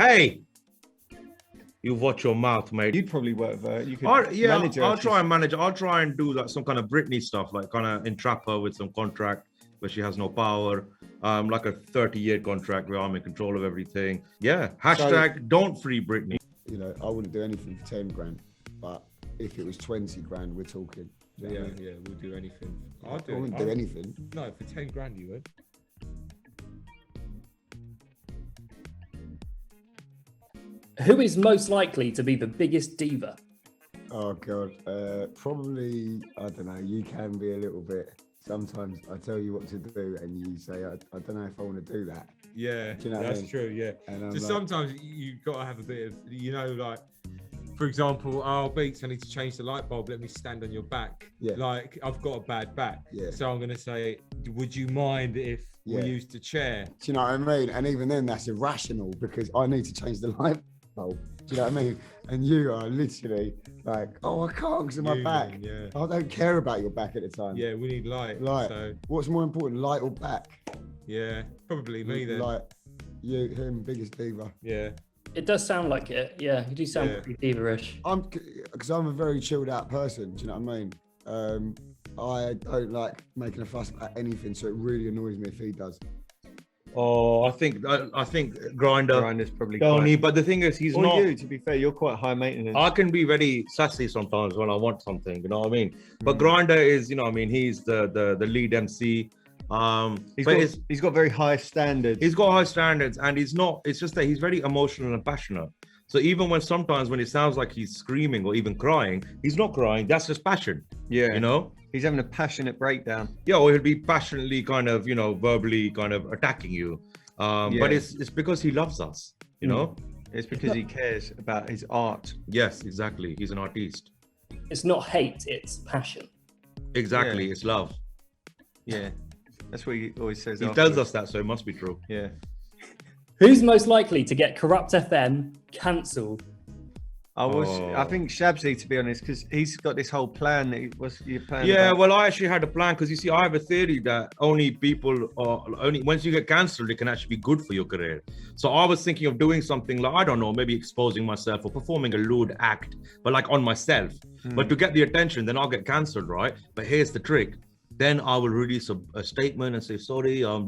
Hey, you watch your mouth, mate. You'd probably work with her. You could manage her. I'll try and manage. I'll try and do like some kind of Britney stuff, like kind of entrap her with some contract where she has no power. Like a 30-year contract where I'm in control of everything. Yeah. Hashtag don't free Britney. You know, I wouldn't do anything for 10 grand, but if it was 20 grand, we're talking. Yeah, we'll do anything. I wouldn't do anything. No, for 10 grand you would. Who is most likely to be the biggest diva? Oh God, probably, I don't know, you can be a little bit, sometimes I tell you what to do and you say, I don't know if I want to do that. Yeah, Do you know that's what I mean? true, yeah. And So sometimes you've got to have a bit of, you know, like, for example, Beats, I need to change the light bulb, let me stand on your back. Yeah. Like, I've got a bad back. Yeah. So I'm going to say, would you mind if we used a chair? Do you know what I mean? And even then, that's irrational because I need to change the light bulb. Do you know what I mean? And you are literally like, oh, I can't because of my back. Yeah. I don't care about your back at the time. Yeah, we need light. Light. So, What's more important, light or back? yeah, probably me then. Like, you, him, biggest diva. Yeah. It does sound like it. Yeah, you do sound pretty diva-ish. Because I'm a very chilled out person. Do you know what I mean? I don't like making a fuss about anything, so it really annoys me if he does. Oh, I think Grinder's probably Tony, but the thing is, he's or not. you, to be fair, you're quite high maintenance. I can be very sassy sometimes when I want something, you know what I mean? But Grinder is, you know what I mean, he's the lead MC. He's got very high standards. He's got high standards, and it's just that he's very emotional and passionate. So even when it sounds like he's screaming or even crying, he's not crying, that's just passion. Yeah. You know? He's having a passionate breakdown. Yeah, or he'll be passionately kind of, you know, verbally kind of attacking you. But it's because he loves us, you know? It's because he cares about his art. Yes, exactly. He's an artiste. It's not hate, it's passion. Exactly, Yeah. it's love. Yeah. That's what he always says. He afterwards. tells us that, so it must be true. Yeah. Who's most likely to get Kurupt FM cancelled? I think Shabsy, to be honest, because he's got this whole plan. What's your plan? Yeah, well, I actually had a plan because you see, I have a theory that only once you get cancelled, it can actually be good for your career. So I was thinking of doing something like, I don't know, maybe exposing myself or performing a lewd act, but like on myself. But to get the attention, then I'll get cancelled, right? But here's the trick. Then I will release a statement and say, sorry, I've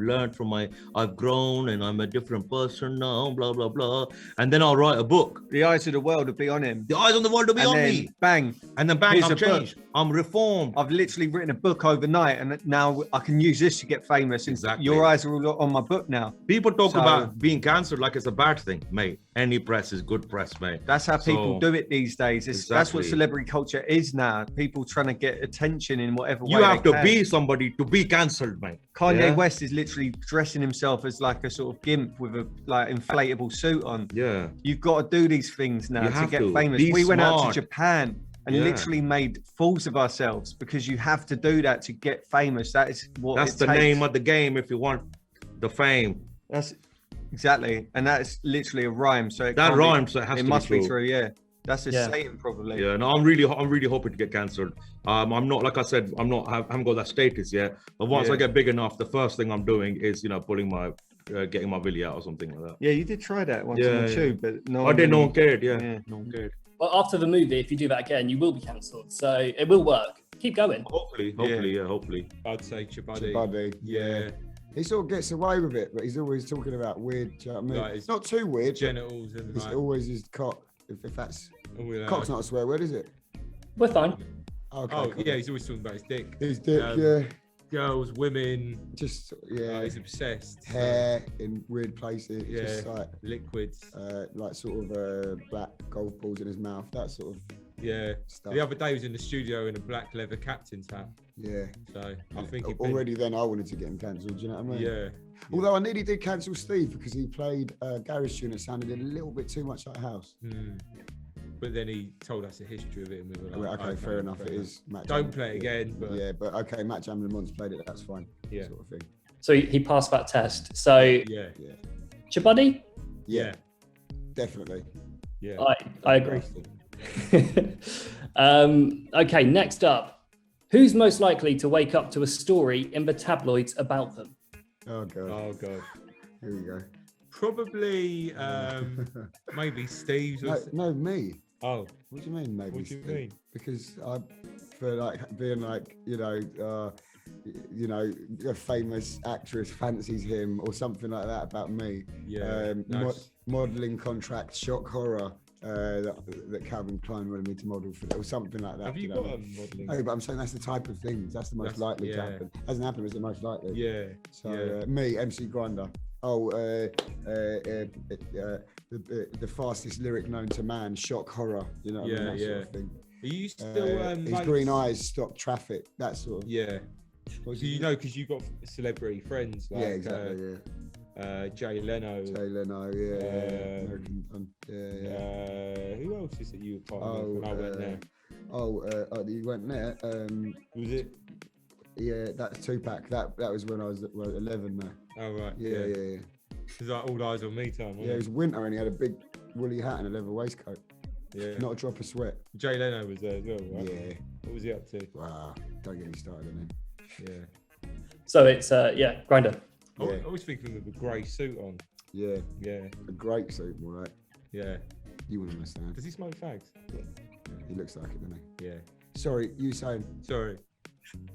grown and I'm a different person now, blah, blah, blah. And then I'll write a book. The eyes of the world will be on him. The eyes of the world will be on me. Bang. And then bang, Here's I'm a book. changed. I'm reformed. I've literally written a book overnight and now I can use this to get famous. Exactly. Your eyes are all on my book now. People talk about being cancelled like it's a bad thing, mate. Any press is good press, mate. That's how people do it these days. That's what Exactly. celebrity culture is now. People trying to get attention in whatever way You have they to can. be somebody to be cancelled, mate. Kanye West is literally dressing himself as like a sort of gimp with a like inflatable suit on. Yeah. You've got to do these things now You to have get to. famous. Be We went out smart. to Japan and literally made fools of ourselves because you have to do that to get famous. That is what That's it the takes. name of the game if you want the fame. That's exactly, and that's literally a rhyme. So it That can't rhymes, so it has to be must be true. true. Yeah, that's a Yeah. saying probably. Yeah, no, I'm really hoping to get cancelled. I'm not, like I said, I haven't got that status yet. But once I get big enough, the first thing I'm doing is, you know, getting my Villi out or something like that. Yeah, you did try that once on the tube, but no I one did. No really- one cared. Yeah, Yeah. no one cared. Well, after the movie, if you do that again, you will be cancelled. So it will work. Keep going. Hopefully. I'd say Chabuddy. Buddy. Yeah. He sort of gets away with it, but he's always talking about weird. Do you know what I mean? Like It's not too weird. Genitals and It's like, always his cock. If that's all that. cock's not a swear word, is it? We're fine. Okay, Oh, cool. yeah, he's always talking about his dick. His dick, Um, Girls, women. just yeah, He's obsessed. hair in weird places. Yeah. Just Liquids. like sort of black golf balls in his mouth. That sort of Yeah. stuff. The other day he was in the studio in a black leather captain's hat. Yeah. So I think he'd Already then I wanted to get him cancelled. Do you know what I mean? Yeah. Although I nearly did cancel Steve because he played a garage tune that sounded a little bit too much like house. But then he told us the history of it, and we were Well, like, okay, fair enough. It is. Matt Don't Jam- play it again. But Yeah, but okay, Matt Jam and Mons played it. That's fine. Yeah. Sort of thing. So he passed that test. So, yeah, Chabuddy? yeah, Definitely. yeah. I agree. Okay, next up. Who's most likely to wake up to a story in the tabloids about them? Oh god. Oh god. Here we go. Probably maybe Steve's. No, me. Oh, What do you mean? Maybe. what do you Steve? mean? Because I, for like being like a famous actress fancies him or something like that about me. Yeah. Nice. Modeling contract, shock horror. That Calvin Klein wanted me to model for, or something like that. Have you got a modelling? No, but I'm saying that's the type of things. That's the most likely to happen. Hasn't happened, it's the most likely. Yeah. So me, MC Grinder. Oh, the fastest lyric known to man, shock horror. You know what I mean? That sort of thing. Are you still his green eyes stop traffic. That sort of. Yeah. So you know, because you've got celebrity friends. Like, yeah, exactly. Jay Leno. Yeah. American Fun. Yeah. Who else is it you were part of when I went there? You went there. Was it? Yeah, that's Tupac. That was when I was 11 there. Oh right. Yeah. It's like all eyes on me time. Yeah, it was winter and he had a big woolly hat and a leather waistcoat. Yeah. Not a drop of sweat. Jay Leno was there as well, right? Yeah. What was he up to? Wow. Don't get me started on him. Yeah. So it's Grinder. I always think of him with a grey suit on. Yeah. Yeah. A great suit, all right. Yeah. You wouldn't understand. Does he smoke fags? Yeah. He looks like it, doesn't he? Yeah. Sorry, you saying? Sorry.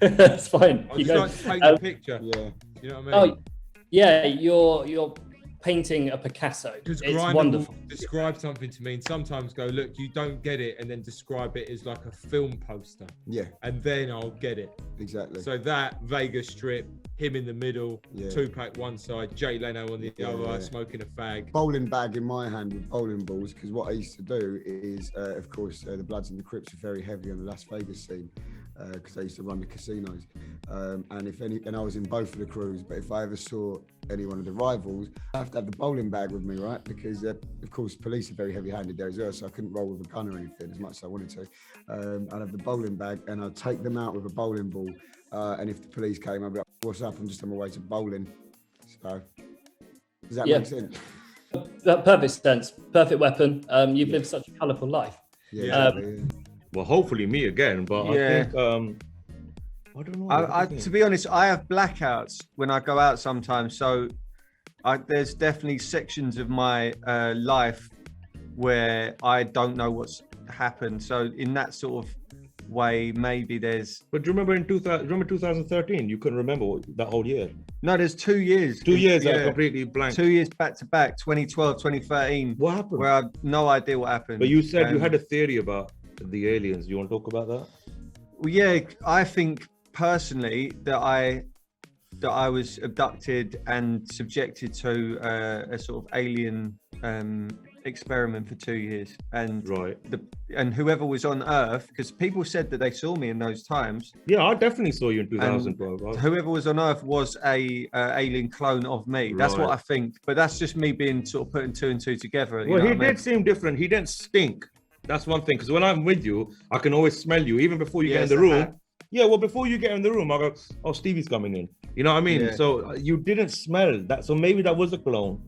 That's fine. I just like to paint a picture. Yeah. You know what I mean? Oh, yeah. You're painting a Picasso. Because It's Grindr wonderful. will describe something to me and sometimes go, look, you don't get it, and then describe it as like a film poster. Yeah. And then I'll get it. Exactly. So that Vegas strip, him in the middle, Yeah. Tupac one side, Jay Leno on the other, smoking a fag. Bowling bag in my hand with bowling balls, because what I used to do is, of course, the Bloods and the Crips are very heavy on the Las Vegas scene, because I used to run the casinos, and I was in both of the crews. But if I ever saw any one of the rivals, I have to have the bowling bag with me, right? Because of course, police are very heavy-handed there as well, so I couldn't roll with a gun or anything as much as I wanted to. I'd have the bowling bag, and I'd take them out with a bowling ball. And if the police came, I'd be like, "What's up? I'm just on my way to bowling." So, does that make sense? That perfect sense. Perfect weapon. You've lived such a colourful life. Yeah. Well, hopefully me again, but I think I don't know. To be honest, I have blackouts when I go out sometimes. So there's definitely sections of my life where I don't know what's happened. So in that sort of way, maybe there's. But do you remember 2013? You couldn't remember that whole year. No, there's 2 years. 2 years I completely blank. 2 years back to back, 2012, 2013. What happened? Where I had no idea what happened. But you said you had a theory about the aliens. You want to talk about that? Well, yeah, I think personally that I was abducted and subjected to a sort of alien experiment for 2 years, and and whoever was on Earth, because people said that they saw me in those times. Yeah, I definitely saw you in 2012. Right? Whoever was on Earth was a alien clone of me. That's what I think, but that's just me being sort of putting two and two together. Well, he did seem different. He didn't stink. That's one thing, because when I'm with you, I can always smell you, even before you get in the room. Yeah, well, before you get in the room, I go, "Oh, Stevie's coming in." You know what I mean? Yeah. So you didn't smell that. So maybe that was a clone.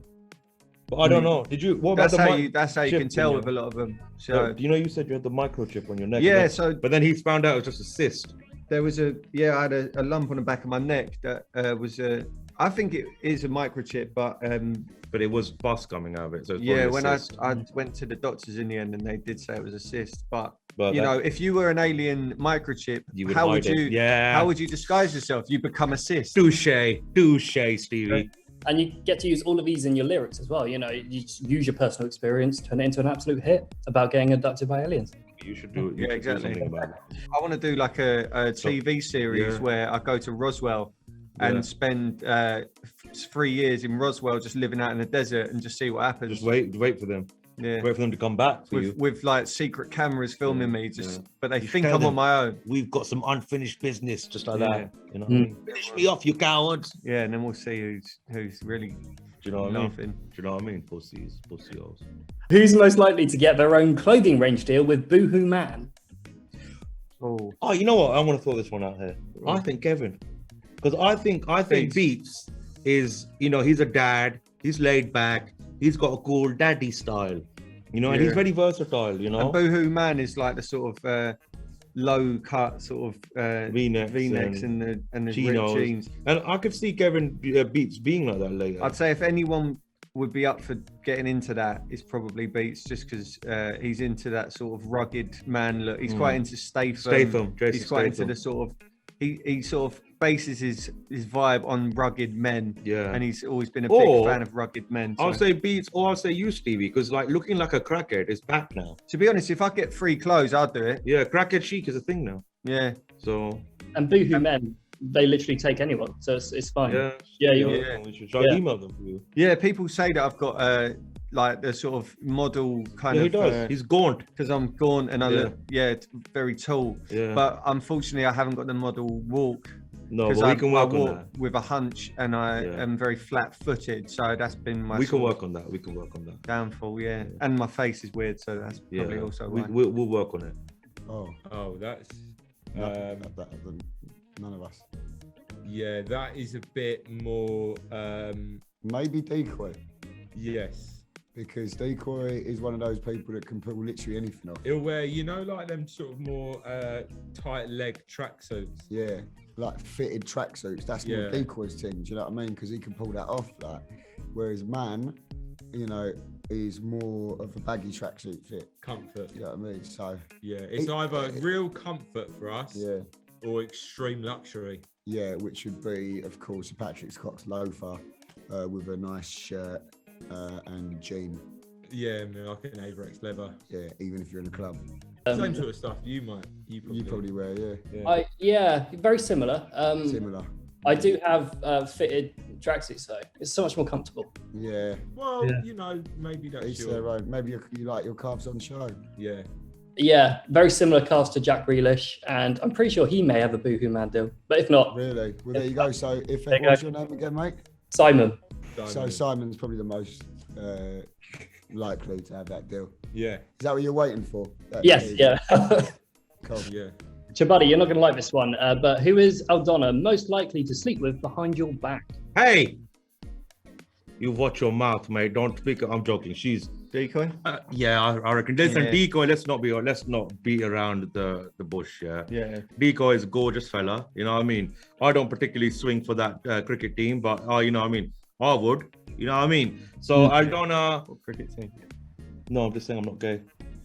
But I don't know. Did you? What that's about that's how you can tell with a lot of them. So do you know you said you had the microchip on your neck? Yeah. So, but then he found out it was just a cyst. There was I had a lump on the back of my neck that was I think it is a microchip, but it was pus coming out of it. So when I went to the doctors in the end, and they did say it was a cyst. But you know, if you were an alien microchip, how would you disguise yourself? You become a cyst. Touche, Stevie. And you get to use all of these in your lyrics as well. You know, you use your personal experience, turn it into an absolute hit about getting abducted by aliens. You should do it. Exactly. I want to do like a TV series where I go to Roswell and spend 3 years in Roswell, just living out in the desert and just see what happens. Just wait for them. Yeah. Wait for them to come back with like secret cameras filming me, but they think I'm on my own. We've got some unfinished business, just like that. You know, what I mean? Finish me off, you cowards. Yeah, and then we'll see who's really. Do you know what I mean? Do you know what I mean? Pussies. Who's most likely to get their own clothing range deal with Boohoo Man? Oh, you know what? I want to throw this one out here. I think Kevin, because I think Beats is, you know, he's a dad. He's laid back. He's got a cool daddy style, you know, and he's very versatile, you know. And Boohoo Man is like the sort of low cut sort of V-necks and the chinos. ripped jeans. And I could see Kevin Beats being like that later. I'd say if anyone would be up for getting into that is probably Beats, just because he's into that sort of rugged man look. He's quite into Statham. He's quite into the sort of he sort of bases his vibe on rugged men. Yeah. And he's always been a big fan of rugged men. So. I'll say Beats, or I'll say you, Stevie, because like looking like a crackhead is back now. To be honest, if I get free clothes, I'll do it. Yeah, crackhead chic is a thing now. Yeah. So. And boohoo men, they literally take anyone, so it's fine. Yeah. Shall I Yeah. email them for you? Yeah, people say that I've got like the sort of model kind of. He does. He's gaunt. Because I'm gaunt and I look very tall. Yeah. But unfortunately, I haven't got the model walk. No, but we can work on walk that. with a hunch, and I am very flat-footed, so that's been my. We can work on that. We can work on that. Downfall, yeah. And my face is weird, so that's probably also why. We'll work on it. Oh, that's none of us. Yeah, that is a bit more. Maybe Decoy, Yes. because Decoy is one of those people that can pull literally anything off. He'll wear, like them sort of more tight leg tracksuits. Yeah, like fitted tracksuits. That's more Decoy's thing. Do you know what I mean? Because he can pull that off. Like, whereas man, is more of a baggy tracksuit fit. Comfort. You know what I mean? So Yeah, it's either real comfort for us or extreme luxury. Yeah, which would be, of course, a Patrick Cox loafer with a nice shirt and jean. Yeah, like an Averex leather. Yeah, even if you're in a club. Same sort of stuff you probably wear, Very similar. Similar. I do have fitted tracksuits though. It's so much more comfortable. Yeah. Well, maybe that's Each their own. Maybe you like your calves on show. Yeah, very similar cast to Jack Grealish, and I'm pretty sure he may have a Boohoo Man deal. But if not, Really? Well, there you go. So, what's your name again, mate? Simon. So Simon's probably the most likely to have that deal. Yeah. Is that what you're waiting for? Yes, yeah. Cool. Yeah. Chabuddy, you're not going to like this one, but who is Aldona most likely to sleep with behind your back? Hey, you watch your mouth, mate. Don't speak. I'm joking. She's Decoy. I reckon. Listen, Decoy. Let's not beat around the bush. Yeah. Decoy is a gorgeous fella. You know what I mean? I don't particularly swing for that cricket team, but you know what I mean. I would. You know what I mean? So Aldona. What cricket team? No, I'm just saying I'm not gay.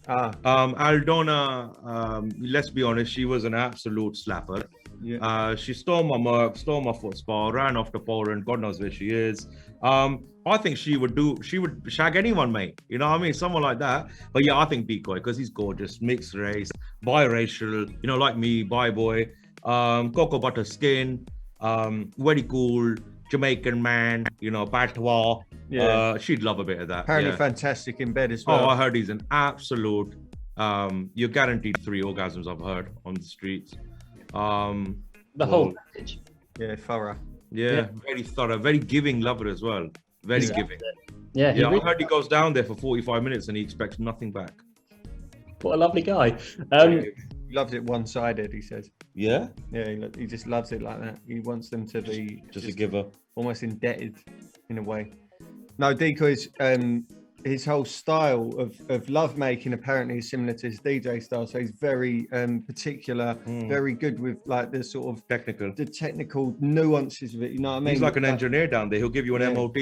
Aldona, let's be honest, she was an absolute slapper. Yeah. She stole my mark, stole my football, ran off the pole, and God knows where she is. I think she would shag anyone, mate. You know what I mean? Someone like that. But yeah, I think Decoy, because he's gorgeous, mixed race, biracial, like me, bi boy, cocoa butter skin, very cool, Jamaican man, patois. Yeah. She'd love a bit of that. Apparently fantastic in bed as well. Oh, I heard he's an absolute, you're guaranteed 3 orgasms, I've heard, on the streets. The whole package. Yeah, thorough. Yeah, very thorough, very giving lover as well. Very giving. Yeah, I heard he goes down there for 45 minutes and he expects nothing back. What a lovely guy. He loves it one-sided, he says. Yeah? Yeah, he just loves it like that. He wants them to be just a giver. Almost indebted in a way. No, Decoy's his whole style of love making apparently is similar to his DJ style. So he's very particular, very good with like the sort of technical nuances of it. You know what I mean? He's like an engineer down there. He'll give you an MOD,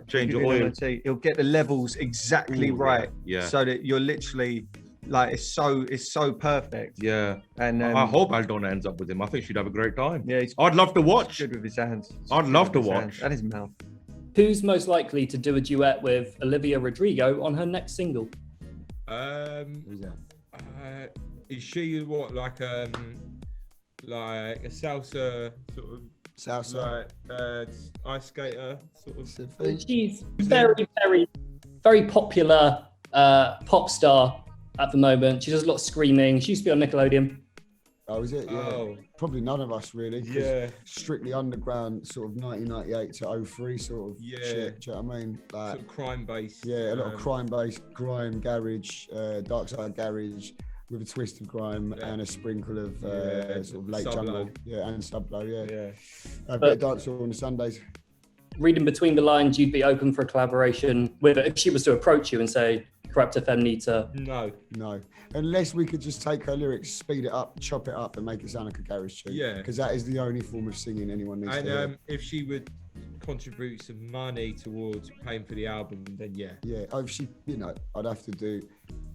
change your oil. He'll get the levels exactly right. Yeah. So that you're literally like it's so perfect. Yeah. And I hope Aldona ends up with him. I think she'd have a great time. Yeah. I'd love to watch. Good with his hands. I'd love to watch. And his mouth. Who's most likely to do a duet with Olivia Rodrigo on her next single? Who's that? Is she what like a salsa sort of ice skater sort of? She's very, very, very popular pop star at the moment. She does a lot of screaming. She used to be on Nickelodeon. Oh, is it? Yeah. Oh. Probably none of us really. Yeah. Strictly underground, sort of 1998 to 03 sort of shit. Do you know what I mean? Like, sort of crime based. Yeah, a lot of crime based, grime, garage, dark side garage with a twist of grime and a sprinkle of sort of late jungle. Yeah, and sub-low, yeah. A bit of dancehall on the Sundays. Reading between the lines, you'd be open for a collaboration with her if she was to approach you and say, Kurupt FM need to... No. Unless we could just take her lyrics, speed it up, chop it up and make it sound like a garage tune. Yeah. Because that is the only form of singing anyone needs to hear. And if she would contribute some money towards paying for the album, then yeah. Yeah, obviously, you know, I'd have to do,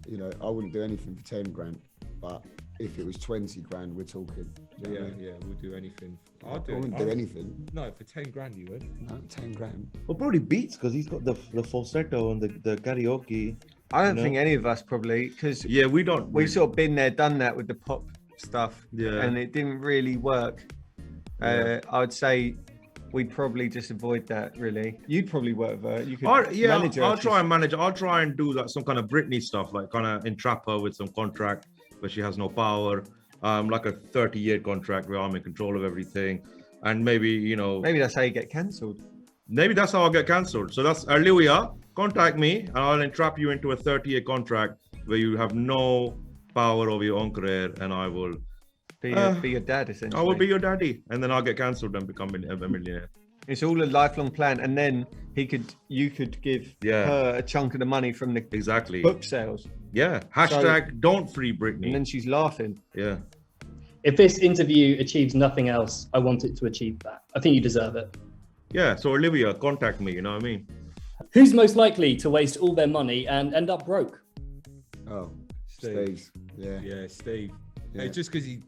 you know, I wouldn't do anything for 10 grand, but if it was 20 grand, we're talking. You know what I mean? Yeah, we'll do anything. I wouldn't do anything. No, for 10 grand you would. No, 10 grand. Well, probably beats because he's got the falsetto and the karaoke. I don't You know? think any of us probably, because Yeah, we don't. we've sort of been there, done that with the pop stuff, Yeah. and it didn't really work. Yeah. I would say we'd probably just avoid that. Really, you'd probably work with her. You could Yeah, manage her. I'll try and manage. I'll try and do like some kind of Britney stuff, like kind of entrap her with some contract where she has no power, like a 30-year contract where I'm in control of everything, and maybe you know, Maybe that's how you get cancelled. maybe that's how I'll get cancelled. So that's Olivia. Contact me, and I'll entrap you into a 30-year contract where you have no power over your own career, and I will. Be your dad, essentially. I will be your daddy, and then I'll get cancelled and become a millionaire. It's all a lifelong plan, and then you could give Yeah. her a chunk of the money from the Exactly. book sales, Yeah. Hashtag don't free Britney. and then she's laughing. Yeah. If this interview achieves nothing else, I want it to achieve that. I think you deserve it. Yeah. So Olivia, contact me. You know what I mean? Who's most likely to waste all their money and end up broke? Oh, Steve. Steve. Yeah. Yeah, Steve. Yeah. Just because he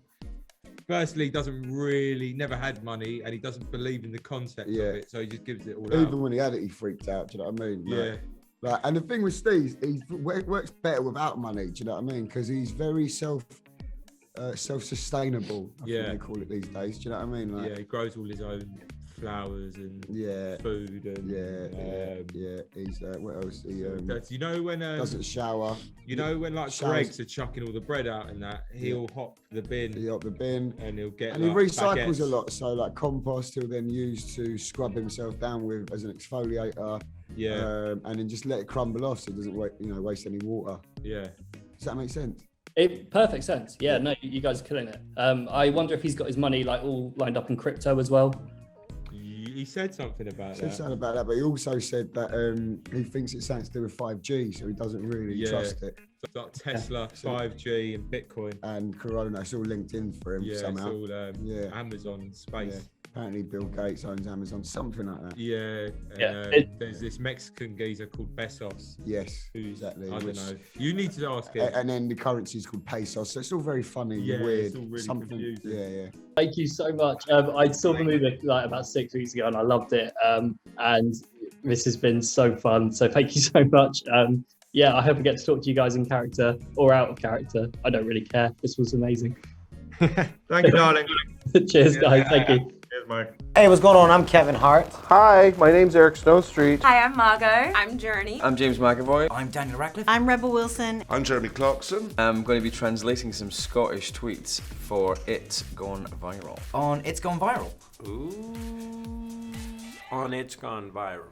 firstly doesn't really, never had money, and he doesn't believe in the concept Yeah. of it, so he just gives it all Even out. when he had it, he freaked out. Do you know what I mean? Yeah. Like, and the thing with Steve, he works better without money. Do you know what I mean? Because he's very self-sustainable. I Yeah. think they call it these days. Do you know what I mean? Like, Yeah, he grows all his own flowers and yeah, food and yeah. He's what else? He you know when doesn't shower. you know when like showers. Greg's are chucking all the bread out and that, he'll hop the bin He up the bin. and he'll get And he like, recycles baguettes. a lot, so like compost he'll then use to scrub himself down with as an exfoliator, Yeah, and then just let it crumble off so it doesn't waste any water. yeah. Does that make sense? Perfect sense. Yeah, no, you guys are killing it. I wonder if he's got his money like all lined up in crypto as well. He said something about Said that. something about that, but he also said that he thinks it's something to do with 5G, so he doesn't really Yeah. trust it. It's like Tesla, 5G, and Bitcoin. And Corona, it's all linked in for him Yeah, somehow. it's all Yeah. Amazon space. Yeah. Apparently, Bill Gates owns Amazon, something like that. Yeah, Yeah, there's this Mexican geezer called Bezos. Yes, Who's exactly. I don't which- know. You need to ask him. And then the currency is called pesos, so it's all very funny, Yeah, and weird. it's all really something, confusing. yeah. Thank you so much. I saw the movie like about 6 weeks ago and I loved it. And this has been so fun. So thank you so much. Yeah, I hope I get to talk to you guys in character or out of character. I don't really care. This was amazing. Thank you, darling. Cheers, guys. Thank you. Cheers, Mike. Hey, what's going on? I'm Kevin Hart. Hi, my name's Eric Snowstreet. Hi, I'm Margot. I'm Journey. I'm James McAvoy. I'm Daniel Radcliffe. I'm Rebel Wilson. I'm Jeremy Clarkson. I'm going to be translating some Scottish tweets for It's Gone Viral. On It's Gone Viral. Ooh, on It's Gone Viral.